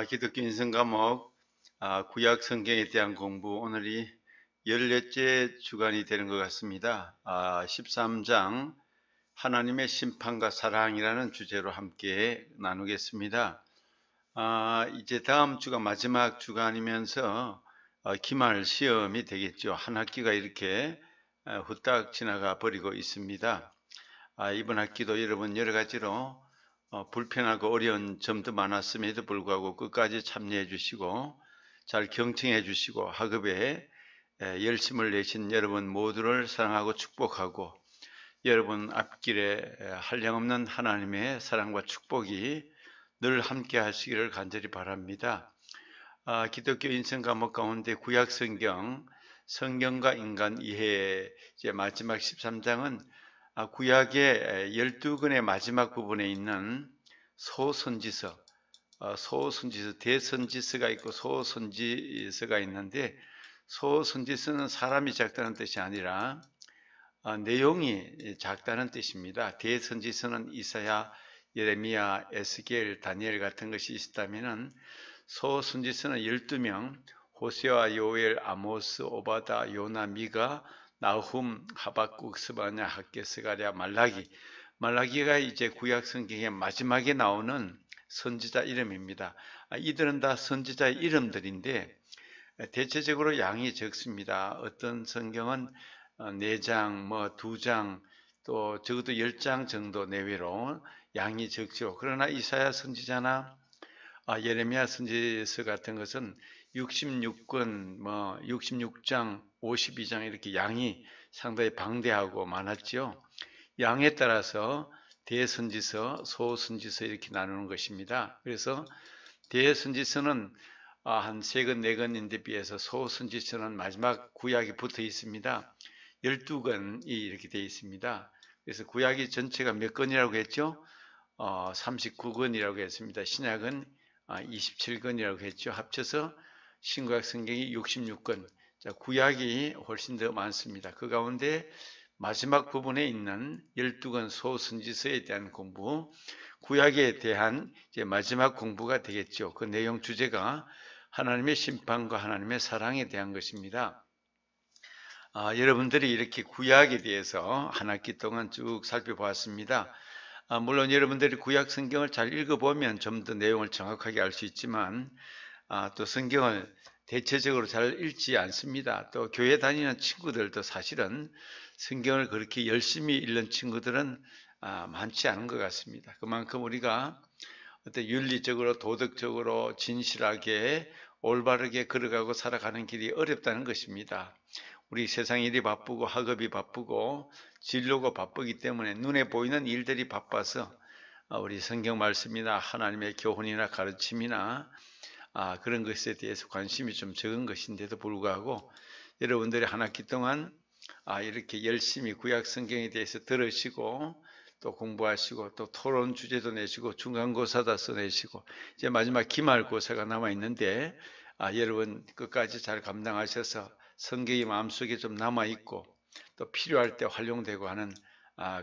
기독교 인생 과목 구약 성경에 대한 공부, 오늘이 14째 주간이 되는 것 같습니다. 13장 하나님의 심판과 사랑이라는 주제로 함께 나누겠습니다. 이제 다음 주가 마지막 주간이면서 기말 시험이 되겠죠. 한 학기가 이렇게 후딱 지나가 버리고 있습니다. 이번 학기도 여러분 여러 가지로 불편하고 어려운 점도 많았음에도 불구하고 끝까지 참여해 주시고 잘 경청해 주시고 학업에 열심을 내신 여러분 모두를 사랑하고 축복하고, 여러분 앞길에 한량없는 하나님의 사랑과 축복이 늘 함께 하시기를 간절히 바랍니다. 기독교 인생 과목 가운데 구약 성경과 인간 이해 이제 마지막 13장은 구약의 12권의 마지막 부분에 있는 소선지서, 대선지서가 있고 소선지서가 있는데, 소선지서는 사람이 작다는 뜻이 아니라 내용이 작다는 뜻입니다. 대선지서는 이사야, 예레미야, 에스겔, 다니엘 같은 것이 있다면은 소선지서는 12명, 호세아, 요엘, 아모스, 오바다, 요나, 미가, 나훔, 하박국, 스바냐, 학개, 스가랴, 말라기가 이제 구약 성경의 마지막에 나오는 선지자 이름입니다. 이들은 다 선지자의 이름들인데 대체적으로 양이 적습니다. 어떤 성경은 4장, 2장, 또 적어도 10장 정도 내외로 양이 적죠. 그러나 이사야 선지자나 예레미야 선지서 같은 것은 66권, 66장, 52장 이렇게 양이 상당히 방대하고 많았죠. 양에 따라서 대선지서, 소선지서 이렇게 나누는 것입니다. 그래서 대선지서는 한 3권, 4권인데 비해서 소선지서는 마지막 구약이 붙어 있습니다. 12권이 이렇게 되어 있습니다. 그래서 구약이 전체가 몇 권이라고 했죠? 39권이라고 했습니다. 신약은 27권이라고 했죠. 합쳐서 신구약 성경이 66권. 구약이 훨씬 더 많습니다. 그 가운데 마지막 부분에 있는 12권 소선지서에 대한 공부, 구약에 대한 이제 마지막 공부가 되겠죠. 그 내용 주제가 하나님의 심판과 하나님의 사랑에 대한 것입니다. 여러분들이 이렇게 구약에 대해서 한 학기 동안 쭉 살펴보았습니다. 물론 여러분들이 구약 성경을 잘 읽어보면 좀 더 내용을 정확하게 알 수 있지만 또 성경을 대체적으로 잘 읽지 않습니다. 또 교회 다니는 친구들도 사실은 성경을 그렇게 열심히 읽는 친구들은 많지 않은 것 같습니다. 그만큼 우리가 어떤 윤리적으로 도덕적으로 진실하게 올바르게 걸어가고 살아가는 길이 어렵다는 것입니다. 우리 세상 일이 바쁘고 학업이 바쁘고 진로가 바쁘기 때문에 눈에 보이는 일들이 바빠서 우리 성경 말씀이나 하나님의 교훈이나 가르침이나 그런 것에 대해서 관심이 좀 적은 것인데도 불구하고 여러분들이 한 학기 동안 이렇게 열심히 구약 성경에 대해서 들으시고 또 공부하시고 또 토론 주제도 내시고 중간고사도 써내시고 이제 마지막 기말고사가 남아 있는데 여러분 끝까지 잘 감당하셔서 성경이 마음속에 좀 남아있고 또 필요할 때 활용되고 하는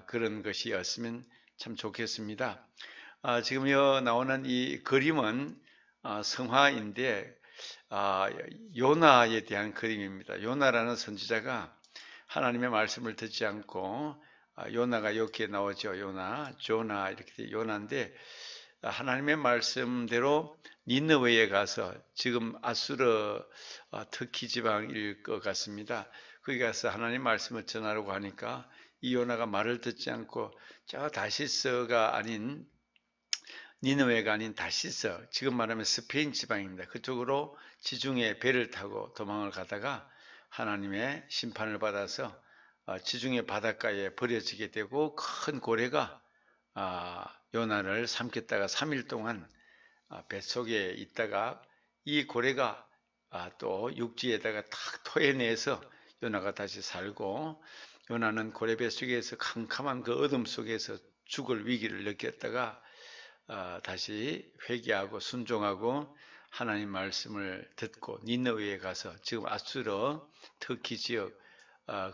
그런 것이었으면 참 좋겠습니다. 지금 나오는 이 그림은 성화인데 요나에 대한 그림입니다. 요나라는 선지자가 하나님의 말씀을 듣지 않고 요나가 이렇게 나오죠. 조나 이렇게 돼 요나인데 하나님의 말씀대로 니느웨에 가서 지금 아수르 터키 지방일 것 같습니다. 거기 가서 하나님 말씀을 전하려고 하니까 이 요나가 말을 듣지 않고 저 다시스가 아닌 니느웨가 아닌 다시스, 지금 말하면 스페인 지방입니다. 그쪽으로 지중해 배를 타고 도망을 가다가 하나님의 심판을 받아서 지중해 바닷가에 버려지게 되고 큰 고래가 요나를 삼켰다가 3일 동안 뱃속에 있다가 이 고래가 또 육지에다가 탁 토해내서 요나가 다시 살고, 요나는 고래 뱃속에서 캄캄한 그 어둠 속에서 죽을 위기를 느꼈다가 다시 회개하고 순종하고 하나님 말씀을 듣고 니느웨에 가서 지금 아수르 터키 지역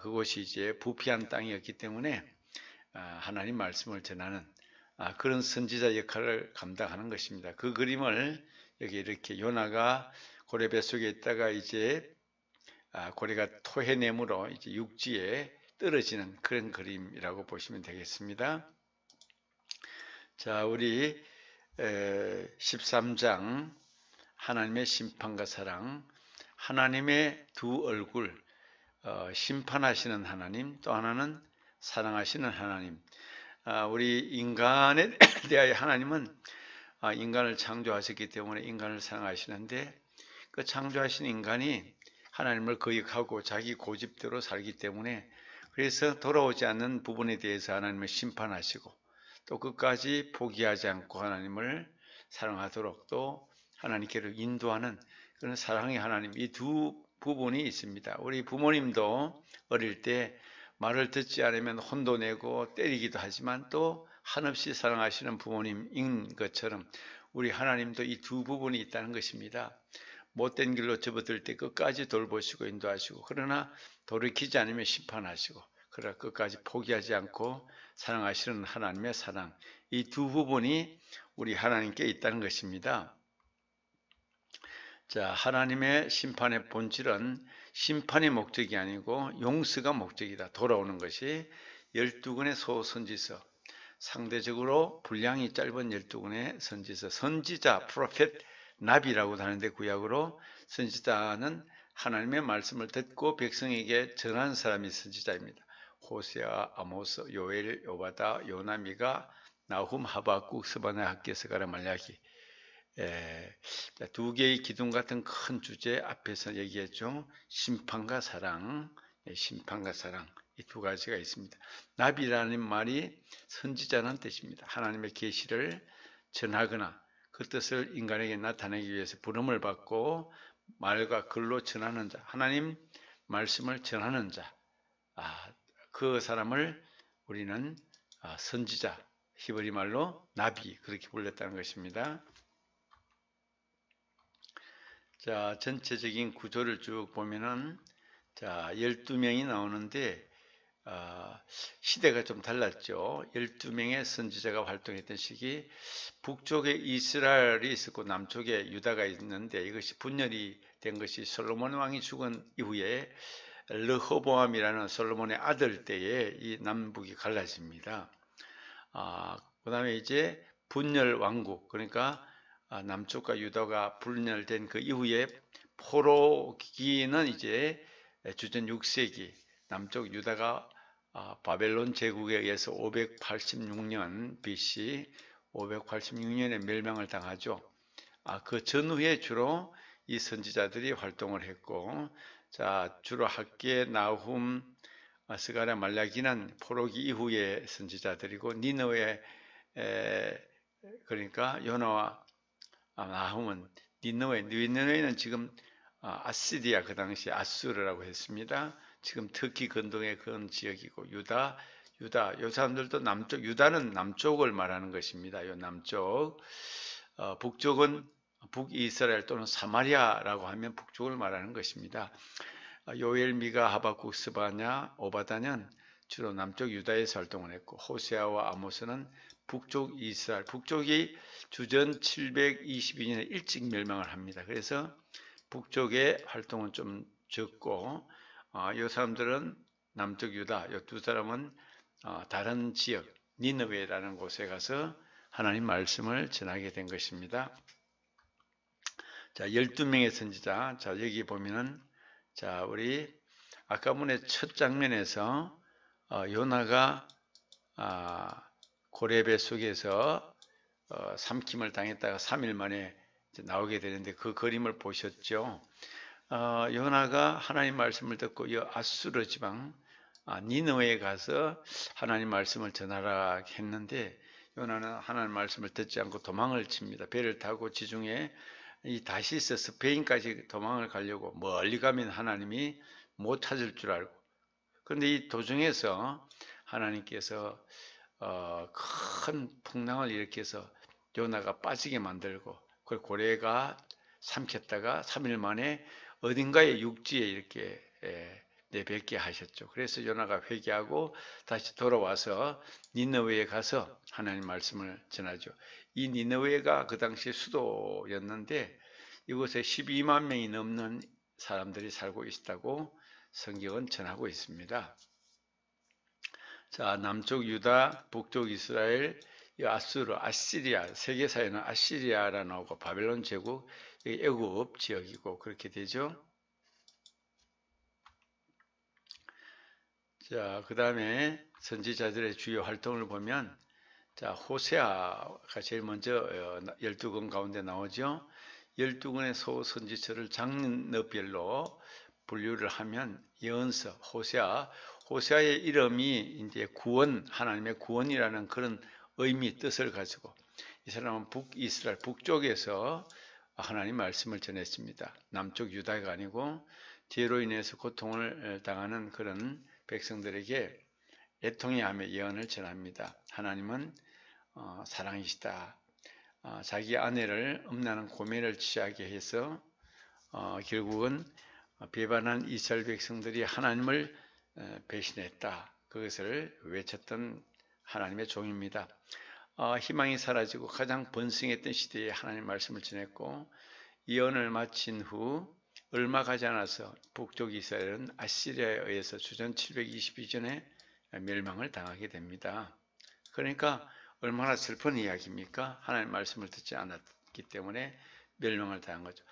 그곳이 이제 부패한 땅이었기 때문에 하나님 말씀을 전하는 그런 선지자 역할을 감당하는 것입니다. 그 그림을 여기 이렇게 요나가 고래 뱃속에 있다가 이제 고래가 토해냄으로 이제 육지에 떨어지는 그런 그림이라고 보시면 되겠습니다. 자, 우리 13장 하나님의 심판과 사랑, 하나님의 두 얼굴, 심판하시는 하나님, 또 하나는 사랑하시는 하나님. 우리 인간에 대하여 하나님은 인간을 창조하셨기 때문에 인간을 사랑하시는데, 그 창조하신 인간이 하나님을 거역하고 자기 고집대로 살기 때문에, 그래서 돌아오지 않는 부분에 대해서 하나님을 심판하시고 또 끝까지 포기하지 않고 하나님을 사랑하도록 또 하나님께로 인도하는 그런 사랑의 하나님, 이 두 부분이 있습니다. 우리 부모님도 어릴 때 말을 듣지 않으면 혼도 내고 때리기도 하지만 또 한없이 사랑하시는 부모님인 것처럼 우리 하나님도 이 두 부분이 있다는 것입니다. 못된 길로 접어들 때 끝까지 돌보시고 인도하시고, 그러나 돌이키지 않으면 심판하시고, 그러나 끝까지 포기하지 않고 사랑하시는 하나님의 사랑, 이 두 부분이 우리 하나님께 있다는 것입니다. 자, 하나님의 심판의 본질은 심판이 목적이 아니고 용서가 목적이다. 돌아오는 것이 12권의 소선지서, 상대적으로 분량이 짧은 12권의 선지서, 선지자, 프로펫, 나비라고도 하는데 구약으로 선지자는 하나님의 말씀을 듣고 백성에게 전하는 사람이 선지자입니다. 호세아, 아모스, 요엘, 요바다, 요나, 미가, 나훔, 하박국, 스바냐, 학개, 스가랴, 말라기. 두 개의 기둥 같은 큰 주제 앞에서 얘기했죠. 심판과 사랑, 심판과 사랑, 이 두 가지가 있습니다. 나비라는 말이 선지자라는 뜻입니다. 하나님의 계시를 전하거나 그 뜻을 인간에게 나타내기 위해서 부름을 받고 말과 글로 전하는 자, 하나님 말씀을 전하는 자, 그 사람을 우리는 선지자, 히브리 말로 나비, 그렇게 불렀다는 것입니다. 자, 전체적인 구조를 쭉 보면은, 자, 12명이 나오는데, 시대가 좀 달랐죠. 12명의 선지자가 활동했던 시기, 북쪽에 이스라엘이 있었고 남쪽에 유다가 있는데, 이것이 분열이 된 것이 솔로몬 왕이 죽은 이후에 르호보암이라는 솔로몬의 아들 때에 이 남북이 갈라집니다. 그 다음에 이제 분열 왕국, 그러니까 남쪽과 유다가 분열된 그 이후에 포로기는 이제 주전 6세기 남쪽 유다가 바벨론 제국에 의해서 586년 BC 586년에 멸망을 당하죠. 그 전후에 주로 이 선지자들이 활동을 했고, 자, 주로 학개, 나훔, 스가랴, 말라기는 포로기 이후의 선지자들이고, 니느웨, 그러니까 요나와 나훔은 니느웨는 지금 아시리아, 그 당시 아수르라고 했습니다. 지금 터키 근동의 그런 지역이고, 유다, 요 사람들도 남쪽, 유다는 남쪽을 말하는 것입니다. 요 남쪽, 북쪽은 북이스라엘 또는 사마리아라고 하면 북쪽을 말하는 것입니다. 요엘, 미가, 하박국, 스바냐, 오바다는 주로 남쪽 유다에서 활동을 했고, 호세아와 아모스는 북쪽 이스라엘, 북쪽이 주전 722년에 일찍 멸망을 합니다. 그래서 북쪽의 활동은 좀 적고, 이 사람들은 남쪽 유다, 이 두 사람은 다른 지역 니느웨라는 곳에 가서 하나님 말씀을 전하게 된 것입니다. 자, 12명의 선지자. 자, 여기 보면은, 자, 우리 아까 문의 첫 장면에서 요나가 고레배 속에서 삼킴을 당했다가 3일 만에 나오게 되는데, 그 그림을 보셨죠? 요나가 하나님 말씀을 듣고 이 아수르 지방 니느웨에 가서 하나님 말씀을 전하라 했는데, 요나는 하나님 말씀을 듣지 않고 도망을 칩니다. 배를 타고 지중해 이 다시스 스페인까지 도망을 가려고, 멀리 가면 하나님이 못 찾을 줄 알고, 그런데 이 도중에서 하나님께서 큰 풍랑을 일으켜서 요나가 빠지게 만들고, 그걸 고래가 삼켰다가 3일 만에 어딘가의 육지에 이렇게 내뱉게 하셨죠. 그래서 요나가 회개하고 다시 돌아와서 니느웨에 가서 하나님 말씀을 전하죠. 이 니느웨가 그 당시 수도였는데 이곳에 12만 명이 넘는 사람들이 살고 있다고 성경은 전하고 있습니다. 자, 남쪽 유다, 북쪽 이스라엘, 이 아수르, 아시리아, 세계사에는 아시리아라 나오고 바벨론 제국, 애굽 지역이고 그렇게 되죠. 자, 그 다음에 선지자들의 주요 활동을 보면, 자, 호세아가 제일 먼저 12권 가운데 나오죠. 12권의 소선지서를 장르별로 분류를 하면 예언서, 호세아의 이름이 이제 구원, 하나님의 구원이라는 그런 의미, 뜻을 가지고 이 사람은 북이스라엘 북쪽에서 하나님 말씀을 전했습니다. 남쪽 유다가 아니고 죄로 인해서 고통을 당하는 그런 백성들에게 애통의 함의 예언을 전합니다. 하나님은 사랑이시다. 자기 아내를 음란한 고매를 취하게 해서 결국은 배반한 이스라엘 백성들이 하나님을 배신했다. 그것을 외쳤던 하나님의 종입니다. 희망이 사라지고 가장 번성했던 시대에 하나님 말씀을 전했고 예언을 마친 후 얼마 가지 않아서 북쪽 이스라엘은 아시리아에 의해서 주전 722년에 멸망을 당하게 됩니다. 그러니까 얼마나 슬픈 이야기입니까? 하나님 말씀을 듣지 않았기 때문에 멸망을 당한 거죠.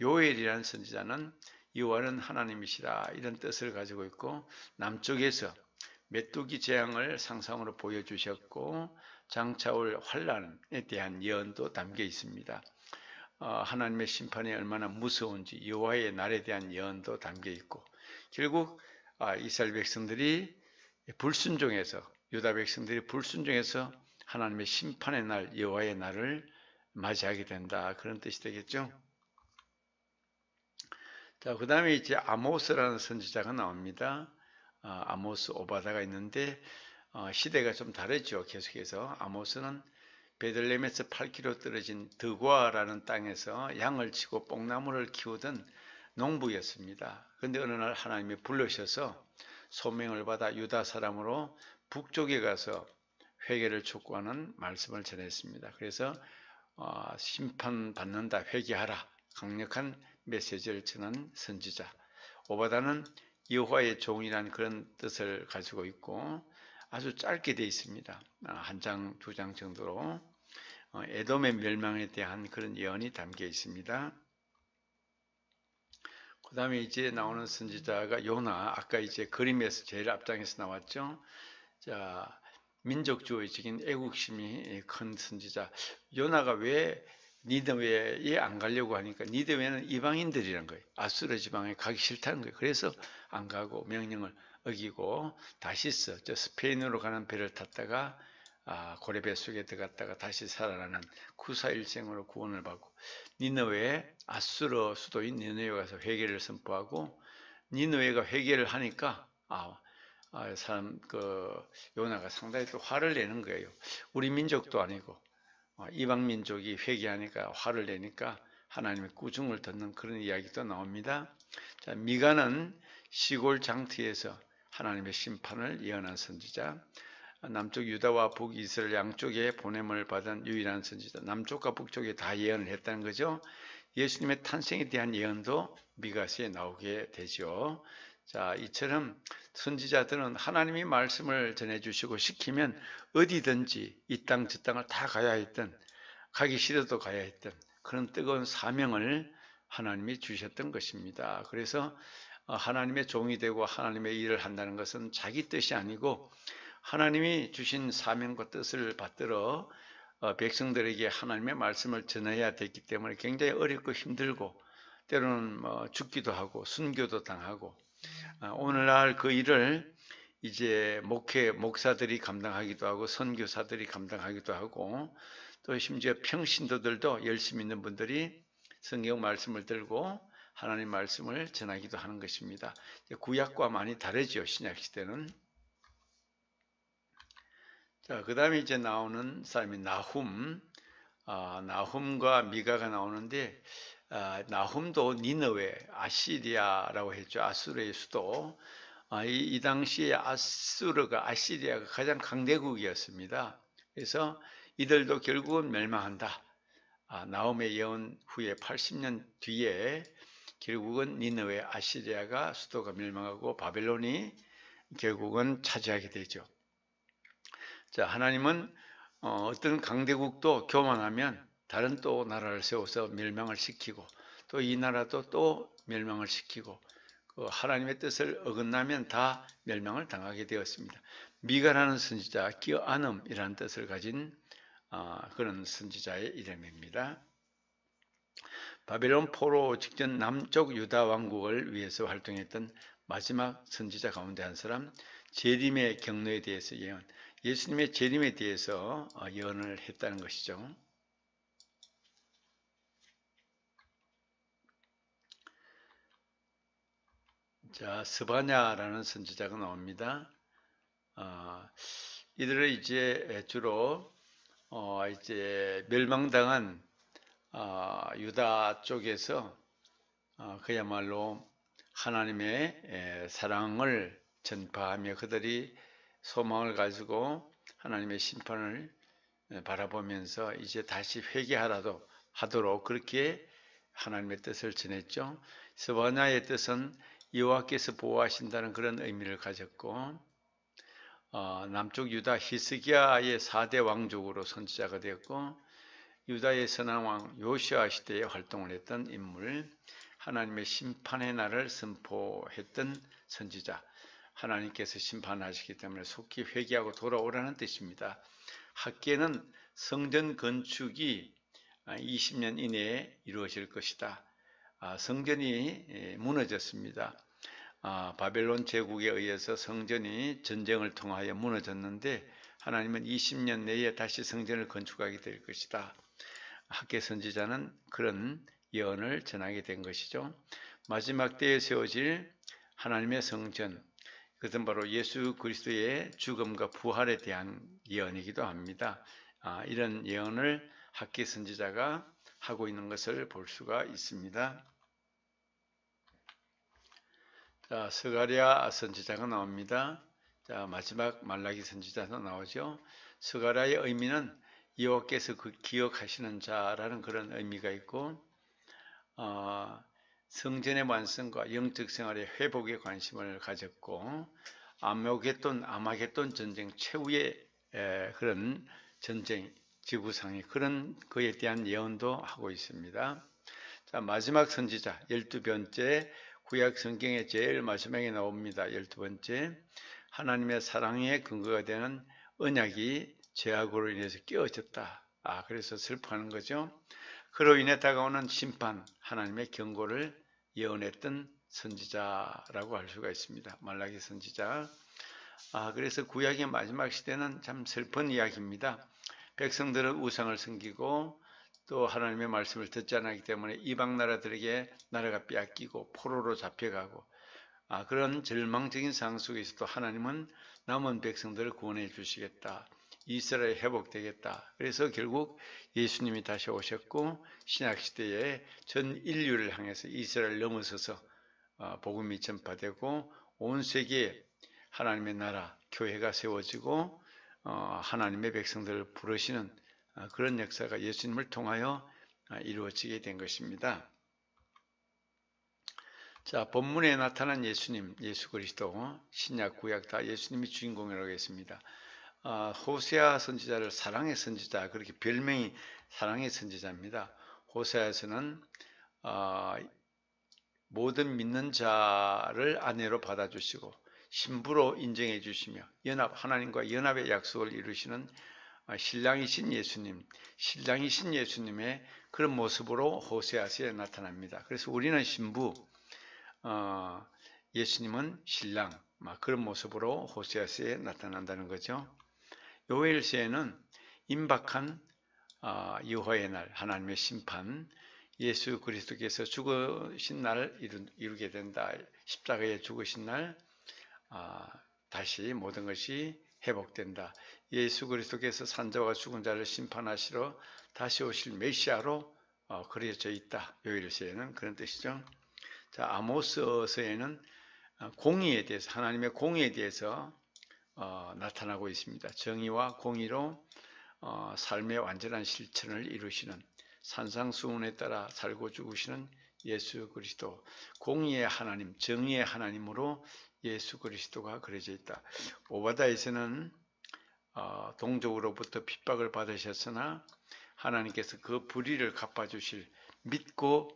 요엘이라는 선지자는 여호와는 하나님이시라 이런 뜻을 가지고 있고 남쪽에서 메뚜기 재앙을 상상으로 보여주셨고 장차올 환란에 대한 예언도 담겨 있습니다. 하나님의 심판이 얼마나 무서운지 여호와의 날에 대한 예언도 담겨 있고 결국 이스라엘 백성들이 불순종해서 유다 백성들이 불순종해서 하나님의 심판의 날 여호와의 날을 맞이하게 된다 그런 뜻이 되겠죠. 자, 그 다음에 이제 아모스라는 선지자가 나옵니다. 아모스 오바다가 있는데 시대가 좀 다르죠. 계속해서 아모스는 베들레헴에서 8km 떨어진 드고아라는 땅에서 양을 치고 뽕나무를 키우던 농부였습니다. 그런데 어느 날 하나님이 부르셔서 소명을 받아 유다 사람으로 북쪽에 가서 회개를 촉구하는 말씀을 전했습니다. 그래서 심판받는다, 회개하라, 강력한 메시지를 전한 선지자. 오바다는 여호와의 종이라는 그런 뜻을 가지고 있고 아주 짧게 되어 있습니다. 한 장, 두 장 정도로 에돔의 멸망에 대한 그런 예언이 담겨 있습니다. 그 다음에 이제 나오는 선지자가 요나, 아까 이제 그림에서 제일 앞장에서 나왔죠. 자, 민족주의적인 애국심이 큰 선지자. 요나가 왜 니느웨에 안 가려고 하니까 니느웨는 이방인들이란 거예요. 아수르 지방에 가기 싫다는 거예요. 그래서 안 가고 명령을 어기고 다시스, 저 스페인으로 가는 배를 탔다가 고래배 속에 들어갔다가 다시 살아나는 구사일생으로 구원을 받고 니느웨에 아수르 수도인 니느웨에 가서 회개를 선포하고 니느웨가 회개를 하니까 요나가 상당히 또 화를 내는 거예요. 우리 민족도 아니고 이방 민족이 회개하니까 화를 내니까 하나님의 꾸중을 듣는 그런 이야기도 나옵니다. 자, 미가는 시골 장터에서 하나님의 심판을 예언한 선지자. 남쪽 유다와 북이스라엘 양쪽에 보냄을 받은 유일한 선지자. 남쪽과 북쪽에 다 예언을 했다는 거죠. 예수님의 탄생에 대한 예언도 미가서에 나오게 되죠. 자, 이처럼 선지자들은 하나님이 말씀을 전해주시고 시키면 어디든지 이 땅 저 땅을 다 가야 했던, 가기 싫어도 가야 했던 그런 뜨거운 사명을 하나님이 주셨던 것입니다. 그래서 하나님의 종이 되고 하나님의 일을 한다는 것은 자기 뜻이 아니고 하나님이 주신 사명과 뜻을 받들어 백성들에게 하나님의 말씀을 전해야 됐기 때문에 굉장히 어렵고 힘들고 때로는 죽기도 하고 순교도 당하고 오늘날 그 일을 이제 목사들이 감당하기도 하고 선교사들이 감당하기도 하고 또 심지어 평신도들도 열심히 있는 분들이 성경 말씀을 들고 하나님 말씀을 전하기도 하는 것입니다. 구약과 많이 다르죠. 신약 시대는. 자, 그 다음에 이제 나오는 사람이 나훔. 나훔과 미가가 나오는데 나훔도 니느웨, 아시리아라고 했죠. 아수르의 수도. 이 당시에 아시리아가 가장 강대국이었습니다. 그래서 이들도 결국은 멸망한다. 나홈의 예언 후에 80년 뒤에 결국은 니느웨 아시리아가 수도가 멸망하고 바벨론이 결국은 차지하게 되죠. 자, 하나님은 어떤 강대국도 교만하면 다른 또 나라를 세워서 멸망을 시키고 또 이 나라도 또 멸망을 시키고 그 하나님의 뜻을 어긋나면 다 멸망을 당하게 되었습니다. 미가라는 선지자, 끼어안음이라는 뜻을 가진 그런 선지자의 이름입니다. 바벨론 포로 직전 남쪽 유다 왕국을 위해서 활동했던 마지막 선지자 가운데 한 사람, 재림의 경로에 대해서 예언, 예수님의 재림에 대해서 예언을 했다는 것이죠. 자, 스바냐라는 선지자가 나옵니다. 이들은 이제 주로 이제 멸망당한 유다 쪽에서 그야말로 하나님의 사랑을 전파하며 그들이 소망을 가지고 하나님의 심판을 바라보면서 이제 다시 회개하도록 그렇게 하나님의 뜻을 전했죠. 스바냐의 뜻은 여호와께서 보호하신다는 그런 의미를 가졌고 남쪽 유다 히스기야의 4대 왕족으로 선지자가 되었고 유다의 선왕 요시아 시대에 활동을 했던 인물, 하나님의 심판의 날을 선포했던 선지자, 하나님께서 심판하시기 때문에 속히 회개하고 돌아오라는 뜻입니다. 학계는 성전 건축이 20년 이내에 이루어질 것이다. 성전이 무너졌습니다. 바벨론 제국에 의해서 성전이 전쟁을 통하여 무너졌는데 하나님은 20년 내에 다시 성전을 건축하게 될 것이다. 학계 선지자는 그런 예언을 전하게 된 것이죠. 마지막 때에 세워질 하나님의 성전, 그것은 바로 예수 그리스도의 죽음과 부활에 대한 예언이기도 합니다. 이런 예언을 학계 선지자가 하고 있는 것을 볼 수가 있습니다. 자, 스가랴 선지자가 나옵니다. 자, 마지막 말라기 선지자도 나오죠. 스가랴의 의미는 여호와께서 그 기억하시는 자라는 그런 의미가 있고 성전의 완성과 영적 생활의 회복에 관심을 가졌고 아마겟돈 전쟁 최후의 그런 전쟁 지구상의 그런 그에 대한 예언도 하고 있습니다. 자, 마지막 선지자 12번째 구약 성경의 제일 마지막에 나옵니다. 12번째 하나님의 사랑의 근거가 되는 언약이 죄악으로 인해서 깨어졌다. 그래서 슬퍼하는 거죠. 그로 인해 다가오는 심판, 하나님의 경고를 예언했던 선지자라고 할 수가 있습니다. 말라기 선지자. 그래서 구약의 마지막 시대는 참 슬픈 이야기입니다. 백성들은 우상을 섬기고 또 하나님의 말씀을 듣지 않았기 때문에 이방 나라들에게 나라가 빼앗기고 포로로 잡혀가고 그런 절망적인 상황 속에서도 하나님은 남은 백성들을 구원해 주시겠다. 이스라엘이 회복되겠다. 그래서 결국 예수님이 다시 오셨고 신약시대에 전 인류를 향해서 이스라엘을 넘어서서 복음이 전파되고 온 세계에 하나님의 나라, 교회가 세워지고 하나님의 백성들을 부르시는 그런 역사가 예수님을 통하여 이루어지게 된 것입니다. 자, 본문에 나타난 예수님, 예수 그리스도, 신약, 구약 다 예수님이 주인공이라고 했습니다. 호세아 선지자를 사랑의 선지자, 그렇게 별명이 사랑의 선지자입니다. 호세아에서는 모든 믿는 자를 아내로 받아주시고 신부로 인정해 주시며 하나님과 연합의 약속을 이루시는 신랑이신 예수님의 그런 모습으로 호세아서에 나타납니다. 그래서 우리는 신부, 예수님은 신랑, 그런 모습으로 호세아서에 나타난다는 거죠. 요엘서에는 임박한 여호와의 날, 하나님의 심판, 예수 그리스도께서 죽으신 날을 이루게 된다. 십자가에 죽으신 날 다시 모든 것이 회복된다. 예수 그리스도께서 산자와 죽은 자를 심판하시러 다시 오실 메시아로 그려져 있다. 요일서에는 그런 뜻이죠. 자, 아모스서에는 공의에 대해서, 하나님의 공의에 대해서 나타나고 있습니다. 정의와 공의로 삶의 완전한 실천을 이루시는 산상수훈에 따라 살고 죽으시는 예수 그리스도, 공의의 하나님, 정의의 하나님으로 예수 그리스도가 그려져 있다. 오바다에서는 동족으로부터 핍박을 받으셨으나 하나님께서 그 불의를 갚아주실 믿고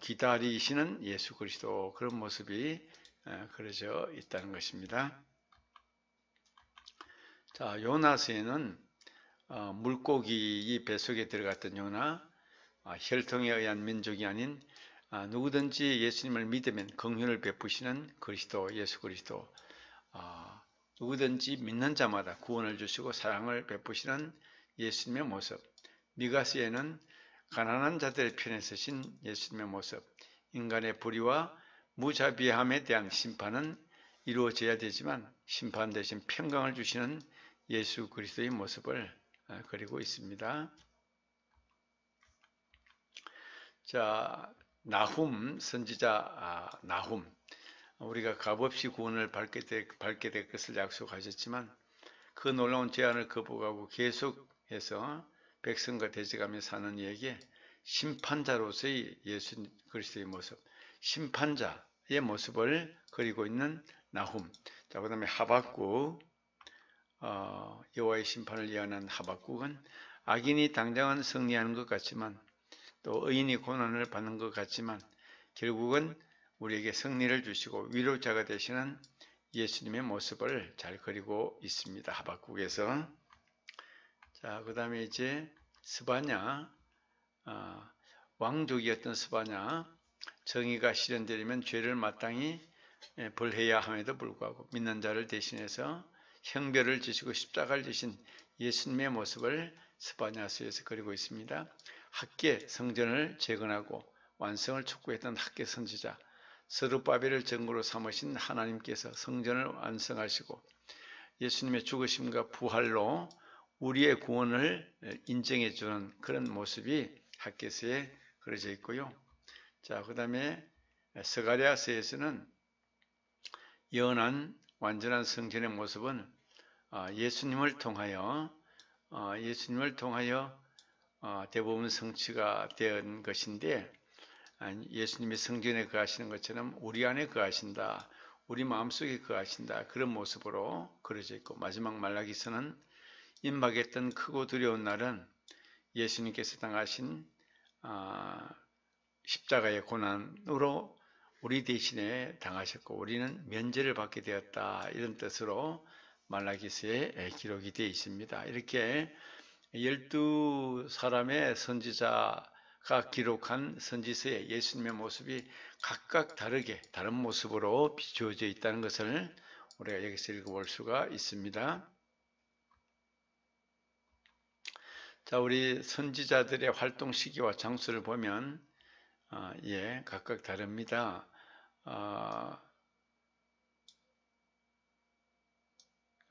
기다리시는 예수 그리스도, 그런 모습이 그려져 있다는 것입니다. 자, 요나서에는 물고기 뱃속에 들어갔던 요나, 혈통에 의한 민족이 아닌 누구든지 예수님을 믿으면 긍휼을 베푸시는 그리스도, 예수 그리스도, 누구든지 믿는 자마다 구원을 주시고 사랑을 베푸시는 예수님의 모습, 미가서에는 가난한 자들의 편에 서신 예수님의 모습, 인간의 불의와 무자비함에 대한 심판은 이루어져야 되지만 심판 대신 평강을 주시는 예수 그리스도의 모습을 그리고 있습니다. 자, 나훔 선지자 나훔, 우리가 값없이 구원을 받게 될 것을 약속하셨지만 그 놀라운 제안을 거부하고 계속해서 백성과 대적하며 사는 이에게 심판자로서의 예수 그리스도의 모습, 심판자의 모습을 그리고 있는 나훔. 자, 그 다음에 하박국, 여호와의 심판을 예언한 하박국은 악인이 당장은 승리하는 것 같지만 또 의인이 고난을 받는 것 같지만 결국은 우리에게 승리를 주시고 위로자가 되시는 예수님의 모습을 잘 그리고 있습니다. 하박국에서. 자, 그 다음에 이제 스바냐, 왕족이었던 스바냐, 정의가 실현되려면 죄를 마땅히 벌해야 함에도 불구하고 믿는 자를 대신해서 형벌을 지시고 십자가를 지신 예수님의 모습을 스바냐서에서 그리고 있습니다. 학계 성전을 재건하고 완성을 촉구했던 학계 선지자, 스룹바벨을 전구로 삼으신 하나님께서 성전을 완성하시고 예수님의 죽으심과 부활로 우리의 구원을 인정해 주는 그런 모습이 학계서에 그려져 있고요. 자, 그 다음에 스가랴서에서는 연한 완전한 성전의 모습은 예수님을 통하여 대부분 성취가 된 것인데, 예수님이 성전에 거하시는 것처럼 우리 안에 거하신다, 우리 마음속에 거하신다, 그런 모습으로 그려져 있고, 마지막 말라기서는 임박했던 크고 두려운 날은 예수님께서 당하신 십자가의 고난으로 우리 대신에 당하셨고 우리는 면제를 받게 되었다, 이런 뜻으로 말라기서에 기록이 되어 있습니다. 이렇게 12사람의 선지자가 기록한 선지서에 예수님의 모습이 각각 다른 모습으로 비추어져 있다는 것을 우리가 여기서 읽어볼 수가 있습니다. 자, 우리 선지자들의 활동 시기와 장소를 보면 각각 다릅니다.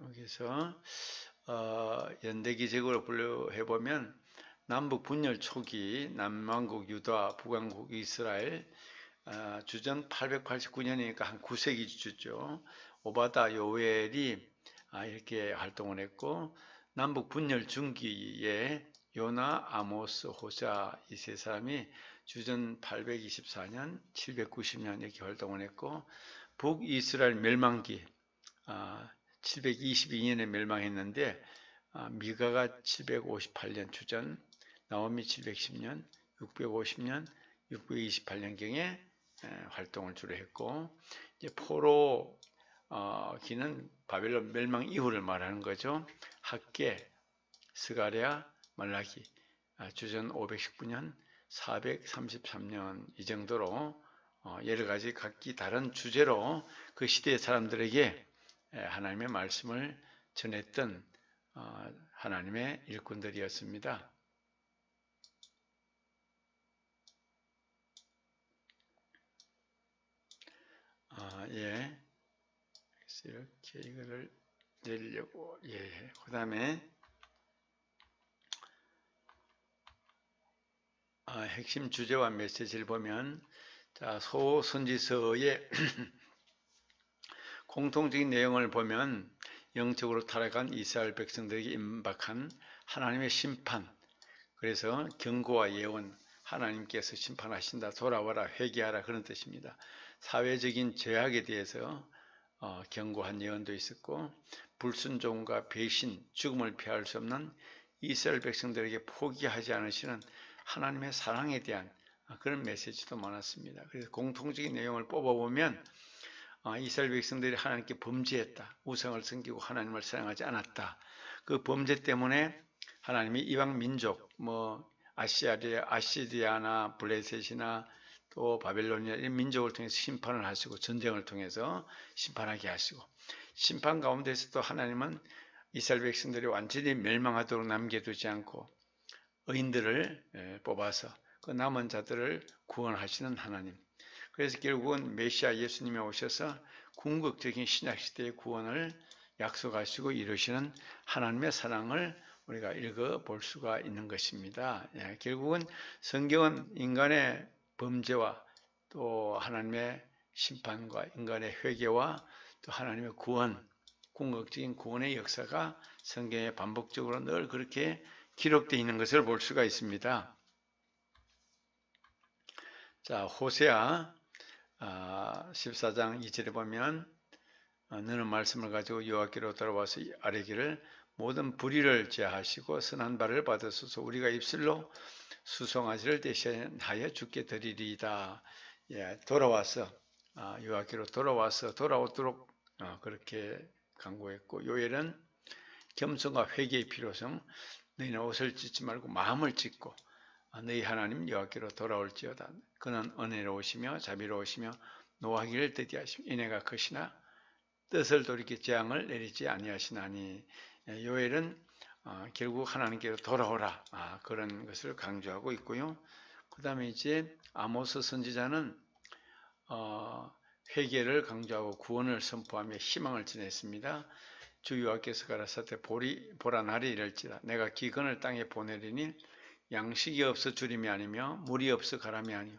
여기서 연대기적으로 분류해보면 남북 분열 초기 남왕국 유다, 북왕국 이스라엘, 주전 889년이니까 한 9세기 주죠. 오바다, 요엘이 이렇게 활동을 했고, 남북 분열 중기에 요나, 아모스, 호세 이 세 사람이 주전 824년, 790년 이렇게 활동을 했고, 북이스라엘 멸망기 722년에 멸망했는데 미가가 758년 주전, 나오미 710년, 650년, 628년경에 활동을 주로 했고, 이제 포로 기는 바벨론 멸망 이후를 말하는 거죠. 학계, 스가랴, 말라기 주전 519년, 433년 이 정도로 여러 가지 각기 다른 주제로 그 시대의 사람들에게 하나님의 말씀을 전했던 하나님의 일꾼들이었습니다. 이렇게 이거를 내리려고, 그 다음에 핵심 주제와 메시지를 보면, 자, 소선지서의 공통적인 내용을 보면 영적으로 타락한 이스라엘 백성들에게 임박한 하나님의 심판, 그래서 경고와 예언, 하나님께서 심판하신다, 돌아와라, 회개하라, 그런 뜻입니다. 사회적인 죄악에 대해서 경고한 예언도 있었고, 불순종과 배신, 죽음을 피할 수 없는 이스라엘 백성들에게 포기하지 않으시는 하나님의 사랑에 대한 그런 메시지도 많았습니다. 그래서 공통적인 내용을 뽑아보면 이스라엘 백성들이 하나님께 범죄했다, 우상을 섬기고 하나님을 사랑하지 않았다. 그 범죄 때문에 하나님이 이방 민족, 아시리아나 블레셋이나 또 바벨론이나 이런 민족을 통해서 심판을 하시고, 전쟁을 통해서 심판하게 하시고, 심판 가운데서 또 하나님은 이스라엘 백성들이 완전히 멸망하도록 남겨두지 않고 의인들을 뽑아서 그 남은 자들을 구원하시는 하나님. 그래서 결국은 메시아 예수님이 오셔서 궁극적인 신약시대의 구원을 약속하시고 이루시는 하나님의 사랑을 우리가 읽어볼 수가 있는 것입니다. 결국은 성경은 인간의 범죄와 또 하나님의 심판과 인간의 회개와 또 하나님의 구원, 궁극적인 구원의 역사가 성경에 반복적으로 늘 그렇게 기록되어 있는 것을 볼 수가 있습니다. 자, 호세아 14장 2절에 보면 너는 말씀을 가지고 여호와께로 돌아와서 아뢰기를 모든 불의를 제하시고 선한 바를 받으소서. 우리가 입술로 수송아지를 대신하여 주께 드리리이다. 돌아와서 여호와께로 돌아오도록 그렇게 간구했고, 요엘은 겸손과 회개의 필요성, 너희는 옷을 찢지 말고 마음을 찢고 너희 하나님 여호와께로 돌아올지어다. 그는 은혜로우시며 자비로우시며 노하기를 더디하시며 인애가 크시나 뜻을 돌이켜 재앙을 내리지 아니하시나니. 요엘은 결국 하나님께로 돌아오라, 그런 것을 강조하고 있고요. 그 다음에 이제 아모스 선지자는 회개를 강조하고 구원을 선포하며 희망을 전했습니다. 주 여호와께서 가라사대 보라 날이 이럴지라 내가 기근을 땅에 보내리니 양식이 없어 주림이 아니며 물이 없어 가람이 아니요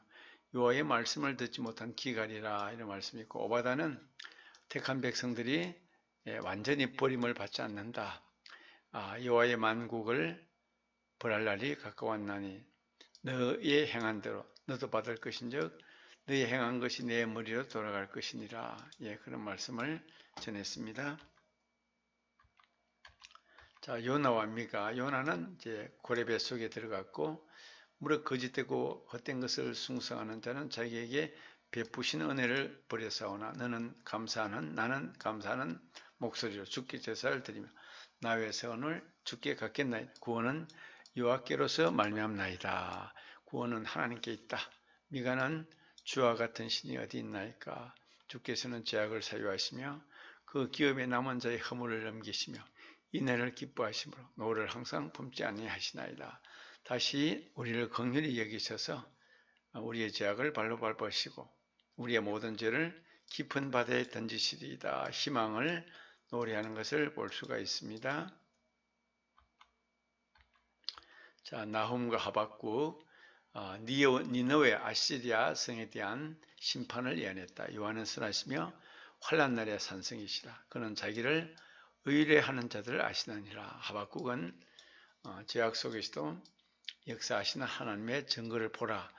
여호와의 말씀을 듣지 못한 기갈이라, 이런 말씀이 있고, 오바다는 택한 백성들이 완전히 버림을 받지 않는다. 여호와의 만국을 벌할 날이 가까웠나니 너의 행한 대로 너도 받을 것인즉 너의 행한 것이 내 머리로 돌아갈 것이니라. 그런 말씀을 전했습니다. 자, 요나와 미가. 요나는 이제 고레배 속에 들어갔고, 무릇 거짓되고 헛된 것을 숭상하는 자는 자기에게 베푸신 은혜를 버려싸우나 나는 감사하는 목소리로 주께 제사를 드리며 나의 세원을 주께 갖겠나이다. 구원은 여호와께로서 말미암나이다. 구원은 하나님께 있다. 미가는 주와 같은 신이 어디 있나이까. 주께서는 죄악을 사유하시며 그 기업에 남은 자의 허물을 넘기시며 인애를 기뻐하시므로 노를 항상 품지 아니하시나이다. 다시 우리를 긍휼히 여기셔서 우리의 죄악을 발로 밟으시고 우리의 모든 죄를 깊은 바다에 던지시리이다. 희망을 노래하는 것을 볼 수가 있습니다. 자, 나훔과 하박국, 니느웨 아시리아 성에 대한 심판을 예언했다. 요한은 선하시며 환난 날의 산성이시라. 그는 자기를 의뢰하는 자들을 아시느니라. 하박국은 죄악 속에서도 역사하시는 하나님의 증거를 보라.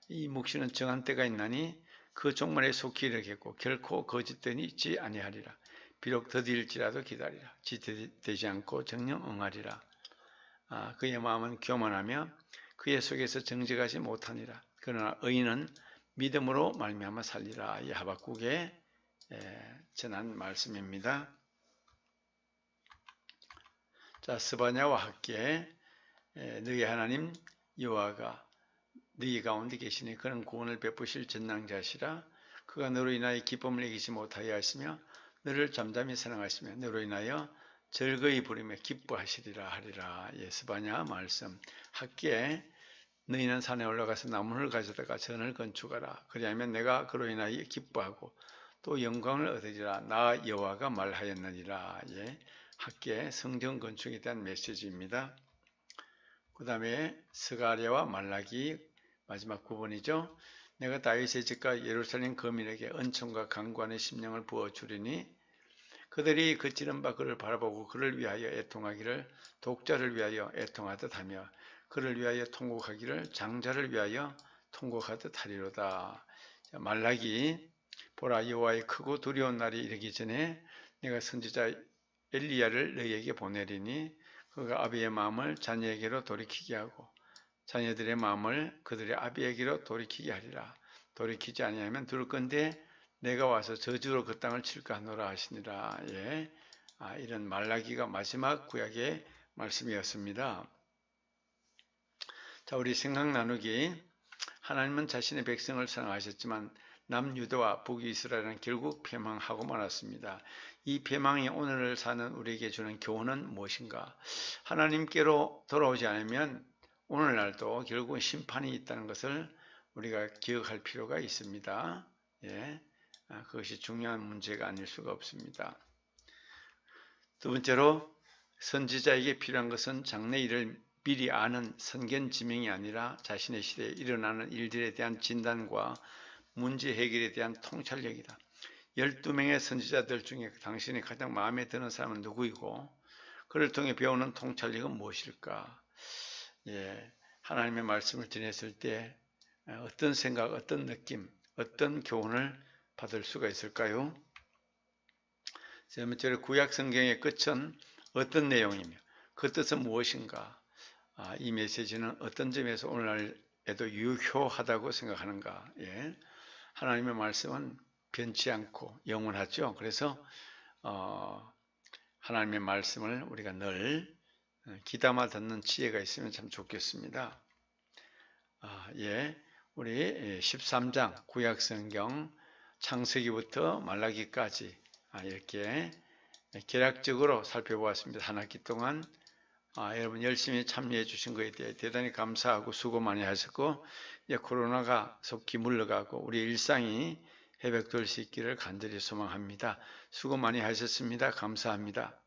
이 묵시는 정한 때가 있나니 그 종말에 속히 이르겠고 결코 거짓되니 있지 아니하리라. 비록 더딜지라도 기다리라. 지체되지 않고 정령 응하리라. 그의 마음은 교만하며 그의 속에서 정직하지 못하니라. 그러나 의인은 믿음으로 말미암아 살리라. 이 하박국의 전한 말씀입니다. 자, 스바냐와 함께 너희 하나님 여호와가 너희 가운데 계시니 그는 구원을 베푸실 전능자시라. 그가 너로 인하여 기쁨을 이기지 못하여 하시며 너를 잠잠히 사랑하시며 너로 인하여 즐거이 부르며 기뻐하시리라 하리라. 스바냐 말씀. 학기에 너희는 산에 올라가서 나무를 가져다가 전을 건축하라. 그리하면 내가 그로 인하여 기뻐하고 또 영광을 얻으리라. 나 여호와가 말하였느니라. 학기에 성전 건축에 대한 메시지입니다. 그 다음에 스가랴와 말라기 마지막 부분이죠. 내가 다윗의 집과 예루살렘 거민에게 은총과 강구하는 심령을 부어주리니 그들이 그치는 바 그를 바라보고 그를 위하여 애통하기를 독자를 위하여 애통하듯 하며 그를 위하여 통곡하기를 장자를 위하여 통곡하듯 하리로다. 말라기 보라 여호와의 크고 두려운 날이 이르기 전에 내가 선지자 엘리야를 너희에게 보내리니 그가 아비의 마음을 자녀에게로 돌이키게 하고 자녀들의 마음을 그들의 아비에게로 돌이키게 하리라. 돌이키지 아니하면 들을 건데 내가 와서 저주로 그 땅을 칠까 하노라 하시니라. 예. 이런 말라기가 마지막 구약의 말씀이었습니다. 자, 우리 생각 나누기. 하나님은 자신의 백성을 사랑하셨지만 남유다와 북이스라엘은 결국 패망하고 말았습니다. 이 패망이 오늘을 사는 우리에게 주는 교훈은 무엇인가? 하나님께로 돌아오지 않으면 오늘날도 결국은 심판이 있다는 것을 우리가 기억할 필요가 있습니다. 예. 그것이 중요한 문제가 아닐 수가 없습니다. 두 번째로 선지자에게 필요한 것은 장래 일을 미리 아는 선견지명이 아니라 자신의 시대에 일어나는 일들에 대한 진단과 문제 해결에 대한 통찰력이다. 12명의 선지자들 중에 당신이 가장 마음에 드는 사람은 누구이고 그를 통해 배우는 통찰력은 무엇일까? 예, 하나님의 말씀을 지냈을 때 어떤 생각, 어떤 느낌, 어떤 교훈을 받을 수가 있을까요? 세 번째로 구약 성경의 끝은 어떤 내용이며 그 뜻은 무엇인가? 이 메시지는 어떤 점에서 오늘날에도 유효하다고 생각하는가? 예. 하나님의 말씀은 변치 않고 영원하죠. 그래서 하나님의 말씀을 우리가 늘 귀담아 듣는 지혜가 있으면 참 좋겠습니다. 예. 우리 13장 구약성경 창세기부터 말라기까지 이렇게 개략적으로 살펴보았습니다. 한 학기 동안 여러분 열심히 참여해 주신 것에 대해 대단히 감사하고 수고 많이 하셨고 이제 코로나가 속히 물러가고 우리 일상이 회복될 수 있기를 간절히 소망합니다. 수고 많이 하셨습니다. 감사합니다.